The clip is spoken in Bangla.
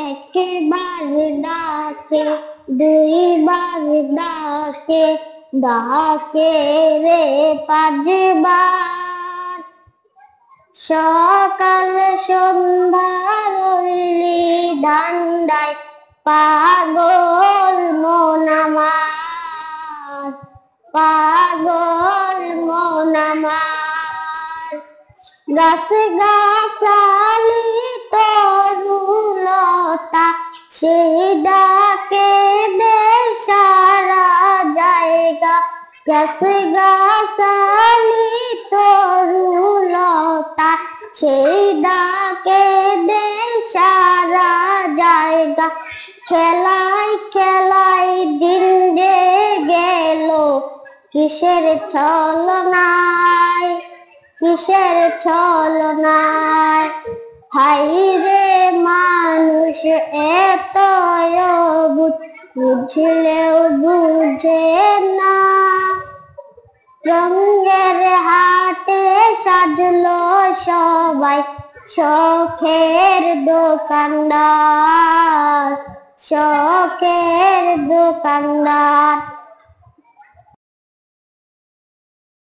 একবার ডাকে, দুইবার ডাকে, ডাকে রে পাঁচবার। সকাল সন্ধ্যা রইলি ধান্দায়, পাগল মন আমার, পাগল মন আমার। গাছ গাছালি তরুলতা, সেই ডাকে দে সারা জায়গা। গাছ গাছালি তরুলতা, সেই ডাকে দে সারা জায়গা। খেলায় খেলায় দিন যে গেল, কিসের ছলনায়, কিসের ছলনায়। হাই রে মানুষ এত অবুঝ, বুঝলেও বুঝে না। রঙের হাটে সাজলো সবাই, শখের দোকানদার, শখের দোকানদার।